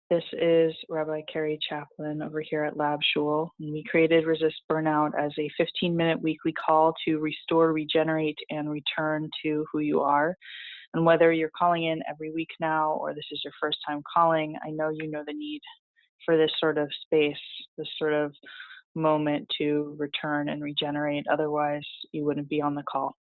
This is Rabbi Kerry Chaplin over here at Lab Shul, and we created Resist Burnout as a 15-minute weekly call to restore, regenerate, and return to who you are. And whether you're calling in every week now or this is your first time calling, I know you know the need for this sort of space, this sort of moment to return and regenerate. Otherwise, you wouldn't be on the call.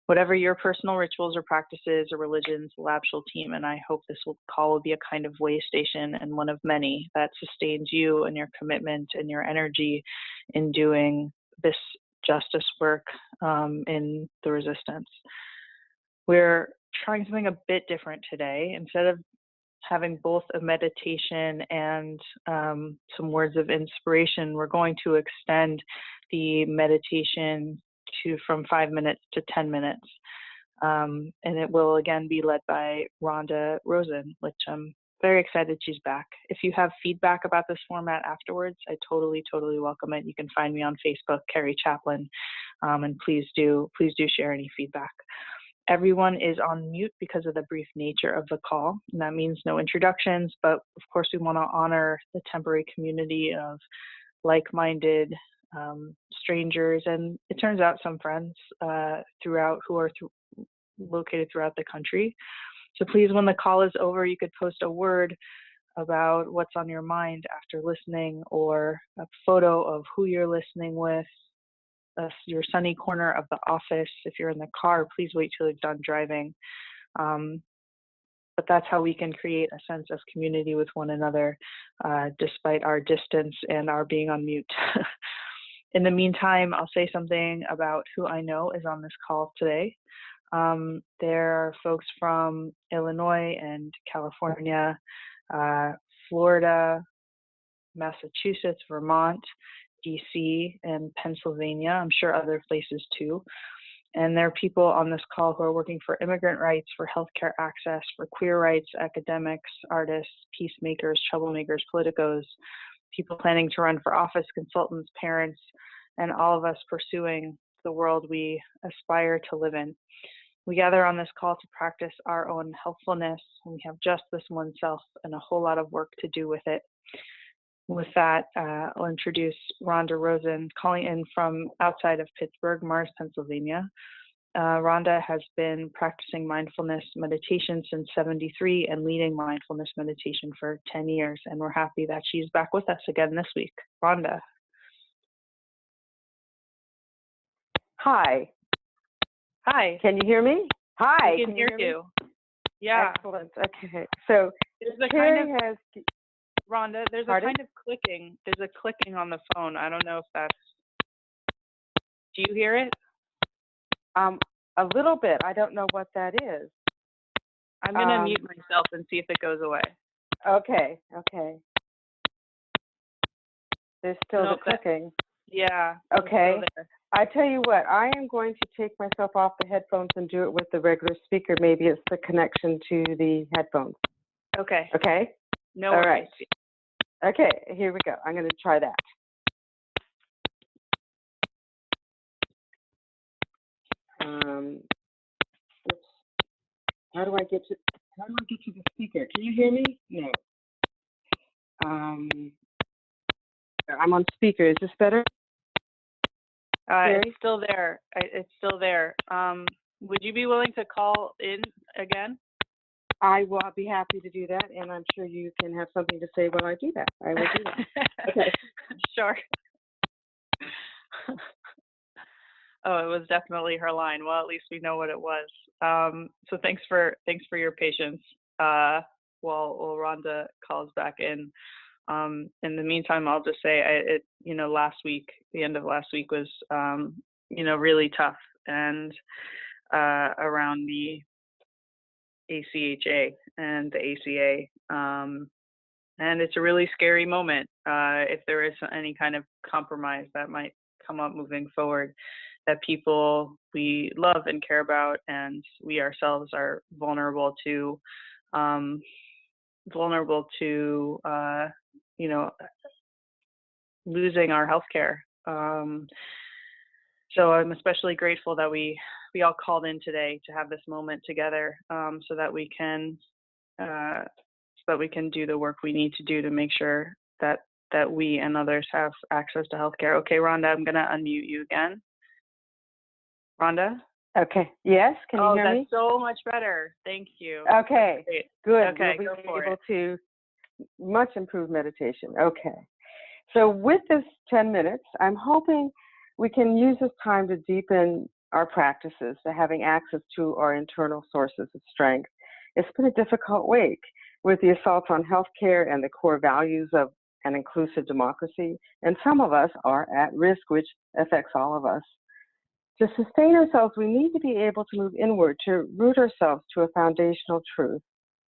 Whatever your personal rituals or practices or religions, the Lab Shul team and I hope this call will be a kind of way station and one of many that sustains you and your commitment and your energy in doing this justice work in the resistance. We're trying something a bit different today. Instead of having both a meditation and some words of inspiration, we're going to extend the meditation from 5 minutes to 10 minutes. And it will again be led by Rhonda Rosen, which I'm very excited she's back. If you have feedback about this format afterwards, I totally welcome it. You can find me on Facebook, Kerry Chaplin, and please do share any feedback. Everyone is on mute because of the brief nature of the call, and that means no introductions, but of course we want to honor the temporary community of like-minded strangers, and it turns out some friends located throughout the country. So please, when the call is over, you could post a word about what's on your mind after listening, or a photo of who you're listening with, your sunny corner of the office. If you're in the car, please wait till you're done driving. But that's how we can create a sense of community with one another, despite our distance and our being on mute. In the meantime, I'll say something about who I know is on this call today. There are folks from Illinois and California, Florida, Massachusetts, Vermont, DC, and Pennsylvania. I'm sure other places too. And there are people on this call who are working for immigrant rights, for healthcare access, for queer rights, academics, artists, peacemakers, troublemakers, politicos, people planning to run for office, consultants, parents, and all of us pursuing the world we aspire to live in. We gather on this call to practice our own helpfulness, and we have just this one self and a whole lot of work to do with it. With that, I'll introduce Rhonda Rosen, calling in from outside of Pittsburgh, Mars, Pennsylvania. Rhonda has been practicing mindfulness meditation since '73 and leading mindfulness meditation for 10 years, and we're happy that she's back with us again this week. Rhonda. Hi. Hi. Can you hear me? Hi. I can hear you. Yeah. Excellent. Okay. So Rhonda, there's a kind of clicking. There's a clicking on the phone. I don't know if that's. Do you hear it? A little bit. I don't know what that is. I'm going to mute myself and see if it goes away. Okay. There's still the clicking. Yeah. Okay. I tell you what, I am going to take myself off the headphones and do it with the regular speaker. Maybe it's the connection to the headphones. Okay. Okay? No worries. All right. Okay, here we go. I'm going to try that. How do I get to the speaker? Can you hear me? No. I'm on speaker. Is this better? It's still there. It's still there. Would you be willing to call in again? I will be happy to do that, and I'm sure you can have something to say while I do that. I will do that. Okay. Sure. Oh, it was definitely her line. Well, at least we know what it was. So thanks for your patience while Rhonda calls back in. In the meantime, I'll just say last week, the end of last week was really tough, and around the ACHA and the ACA. And it's a really scary moment if there is any kind of compromise that might come up moving forward, that people we love and care about and we ourselves are vulnerable to losing our healthcare. So I'm especially grateful that we all called in today to have this moment together, so that we can that we can do the work we need to do to make sure that we and others have access to healthcare. Okay, Rhonda, I'm going to unmute you again. Rhonda? Okay. Yes, can you hear me? Oh, that's so much better. Thank you. Okay, good. Okay, we'll go be for able it. to much improve meditation. Okay. So with this 10 minutes, I'm hoping we can use this time to deepen our practices, to having access to our internal sources of strength. It's been a difficult week with the assaults on healthcare and the core values of an inclusive democracy, and some of us are at risk, which affects all of us. To sustain ourselves, we need to be able to move inward, to root ourselves to a foundational truth.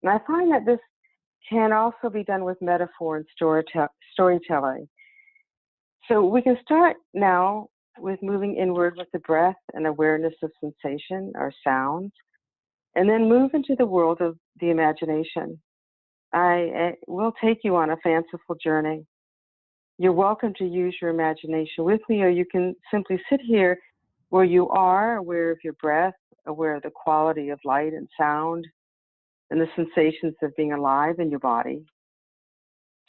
And I find that this can also be done with metaphor and storytelling. So we can start now with moving inward with the breath and awareness of sensation, our sounds, and then move into the world of the imagination. I will take you on a fanciful journey. You're welcome to use your imagination with me, or you can simply sit here where you are, aware of your breath, aware of the quality of light and sound, and the sensations of being alive in your body.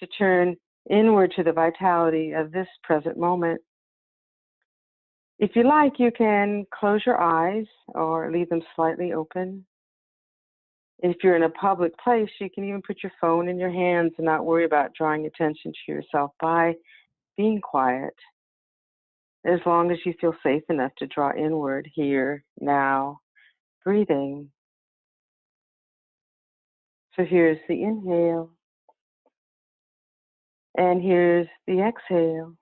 To turn inward to the vitality of this present moment. If you like, you can close your eyes or leave them slightly open. If you're in a public place, you can even put your phone in your hands and not worry about drawing attention to yourself by being quiet, as long as you feel safe enough to draw inward here, now, breathing. So here's the inhale, and here's the exhale,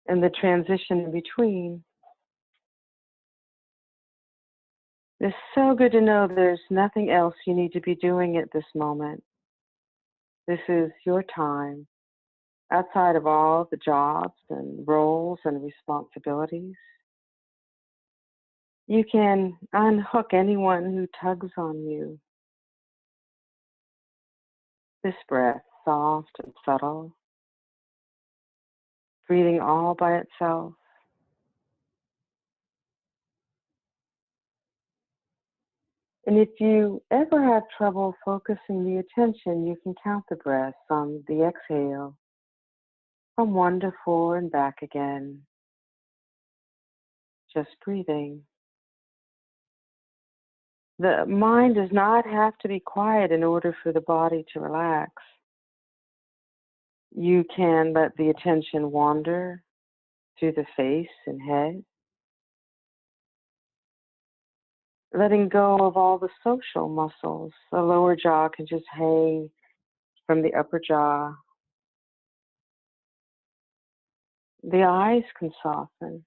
and the transition in between. It's so good to know there's nothing else you need to be doing at this moment. This is your time, outside of all the jobs and roles and responsibilities. You can unhook anyone who tugs on you. This breath, soft and subtle, breathing all by itself. And if you ever have trouble focusing the attention, you can count the breaths on the exhale from 1 to 4 and back again. Just breathing. The mind does not have to be quiet in order for the body to relax. You can let the attention wander through the face and head, letting go of all the social muscles. The lower jaw can just hang from the upper jaw. The eyes can soften.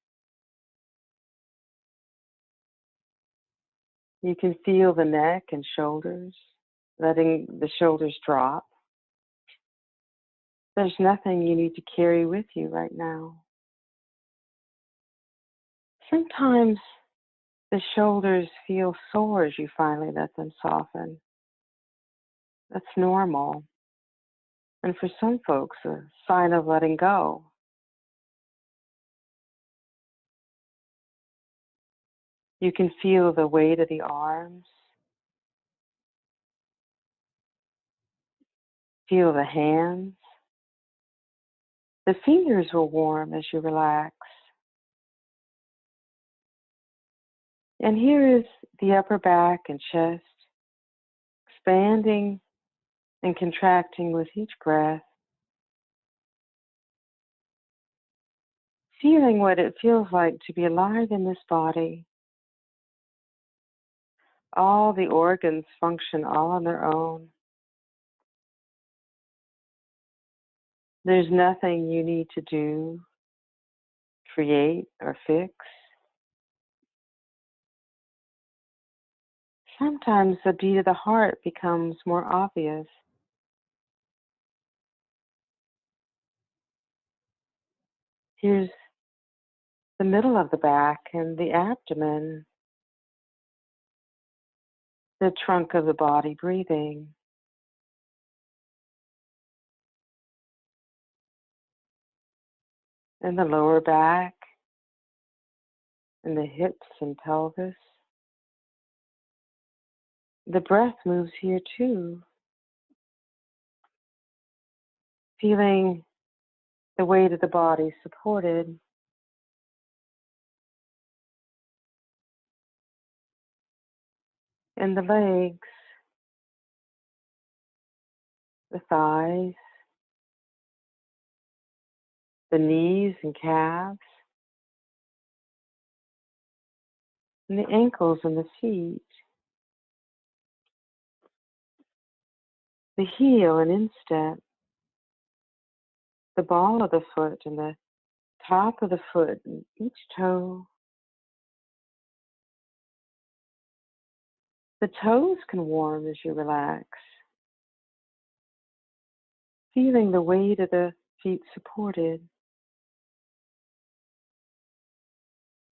You can feel the neck and shoulders, letting the shoulders drop. There's nothing you need to carry with you right now. Sometimes the shoulders feel sore as you finally let them soften. That's normal. And for some folks, a sign of letting go. You can feel the weight of the arms. Feel the hands. The fingers will warm as you relax. And here is the upper back and chest, expanding and contracting with each breath. Feeling what it feels like to be alive in this body. All the organs function all on their own. There's nothing you need to do, create, or fix. Sometimes the beat of the heart becomes more obvious. Here's the middle of the back and the abdomen, the trunk of the body breathing. And the lower back, and the hips and pelvis. The breath moves here too. feeling the weight of the body supported. And the legs, the thighs, the knees and calves, and the ankles and the feet, the heel and instep, the ball of the foot and the top of the foot and each toe. The toes can warm as you relax, feeling the weight of the feet supported,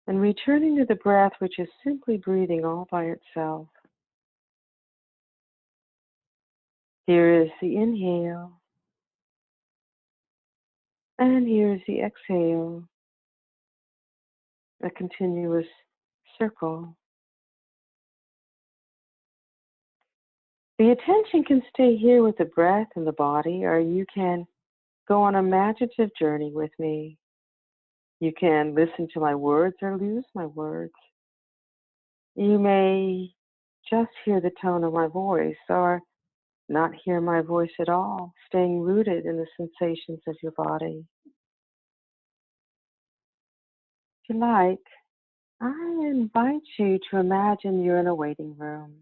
and returning to the breath, which is simply breathing all by itself. Here is the inhale, and here is the exhale, a continuous circle. The attention can stay here with the breath and the body, or you can go on a imaginative journey with me. You can listen to my words or lose my words. You may just hear the tone of my voice or not hear my voice at all, staying rooted in the sensations of your body. If you like, I invite you to imagine you're in a waiting room.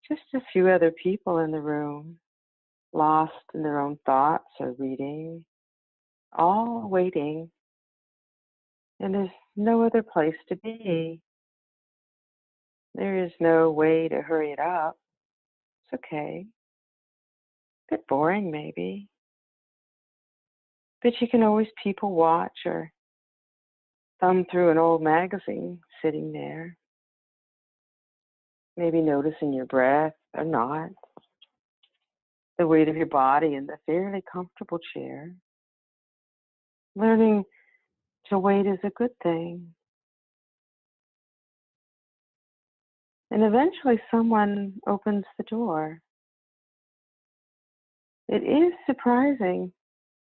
Just a few other people in the room, lost in their own thoughts or reading, all waiting, and there's no other place to be. There is no way to hurry it up. It's okay. A bit boring, maybe. But you can always people watch or thumb through an old magazine sitting there. Maybe noticing your breath or not. The weight of your body in the fairly comfortable chair. Learning to wait is a good thing. And eventually someone opens the door. It is surprising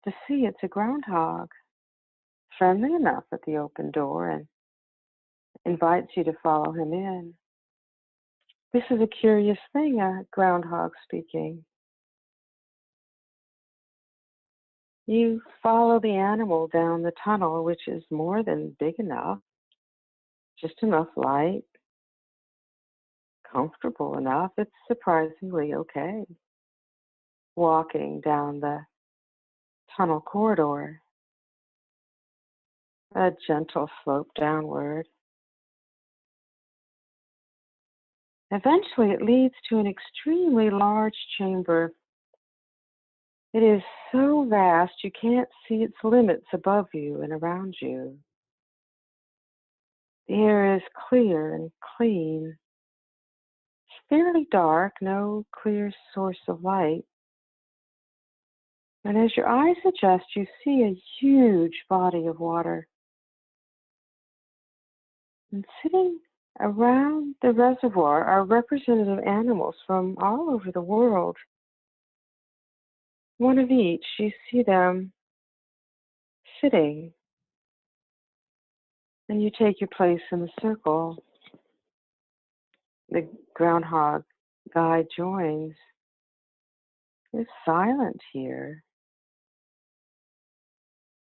to see it's a groundhog, friendly enough at the open door and invites you to follow him in. This is a curious thing, a groundhog speaking. You follow the animal down the tunnel, which is more than big enough, just enough light, comfortable enough. It's surprisingly okay. Walking down the tunnel corridor, a gentle slope downward. Eventually, it leads to an extremely large chamber. It is so vast you can't see its limits above you and around you. The air is clear and clean. It's fairly dark, no clear source of light. And as your eyes adjust, you see a huge body of water. And sitting around the reservoir are representative animals from all over the world. One of each, you see them sitting. And you take your place in the circle. The groundhog guide joins. It's silent here.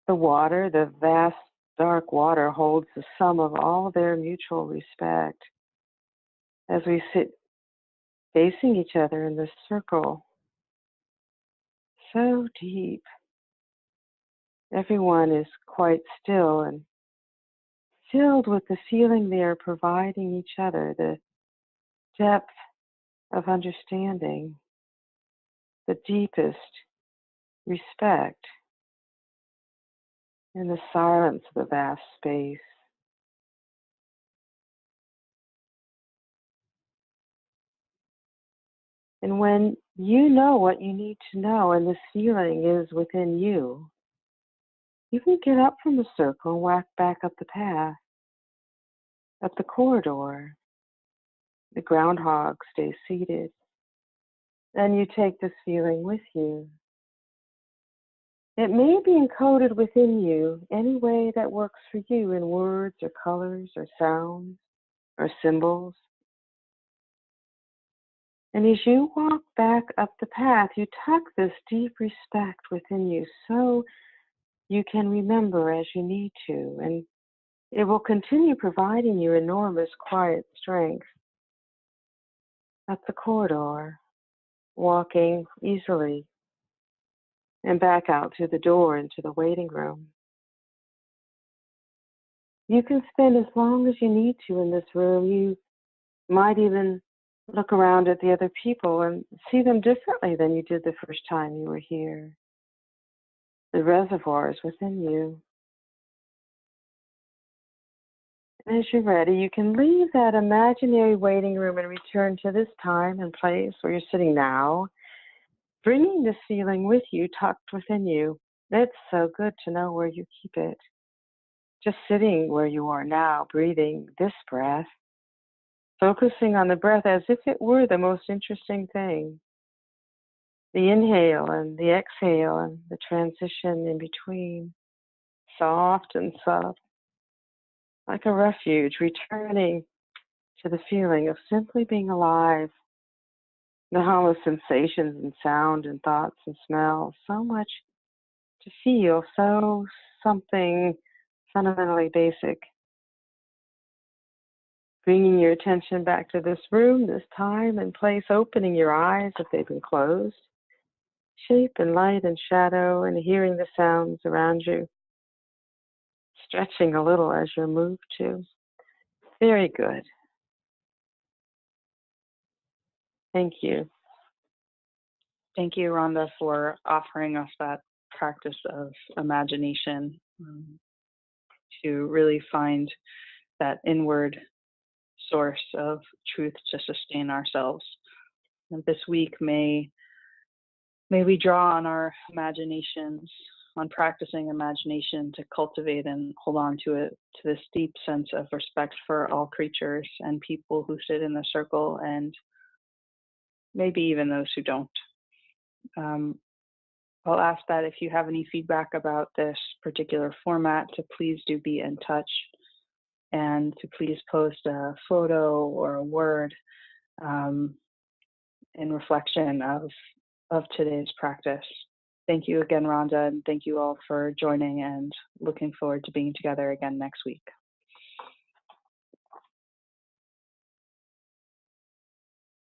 The water, the vast dark water, holds the sum of all their mutual respect. As we sit facing each other in this circle, so deep, everyone is quite still and filled with the feeling they are providing each other, the depth of understanding, the deepest respect in the silence of the vast space. And when you know what you need to know and this feeling is within you, you can get up from the circle and walk back up the path, up the corridor. The groundhog stays seated. And you take this feeling with you. It may be encoded within you any way that works for you in words or colors or sounds or symbols. And as you walk back up the path, you tuck this deep respect within you so you can remember as you need to, and it will continue providing you enormous quiet strength up the corridor, walking easily, and back out through the door into the waiting room. You can spend as long as you need to in this room. You might even look around at the other people and see them differently than you did the first time you were here. The reservoir is within you. And as you're ready, you can leave that imaginary waiting room and return to this time and place where you're sitting now, bringing this feeling with you, tucked within you. It's so good to know where you keep it. Just sitting where you are now, breathing this breath, focusing on the breath as if it were the most interesting thing. The inhale and the exhale and the transition in between, soft and subtle, like a refuge, returning to the feeling of simply being alive, the hollow sensations and sound and thoughts and smells, so much to feel, so something fundamentally basic. Bringing your attention back to this room, this time and place, opening your eyes if they've been closed, shape and light and shadow, and hearing the sounds around you, stretching a little as you're moved to. Very good. Thank you. Thank you, Rhonda, for offering us that practice of imagination to really find that inward source of truth to sustain ourselves. And this week, may we draw on our imaginations, on practicing imagination to cultivate and hold on to it, to this deep sense of respect for all creatures and people who sit in the circle, and maybe even those who don't. I'll ask that if you have any feedback about this particular format, to please do be in touch, and to please post a photo or a word in reflection of today's practice. Thank you again, Rhonda, and thank you all for joining, and looking forward to being together again next week.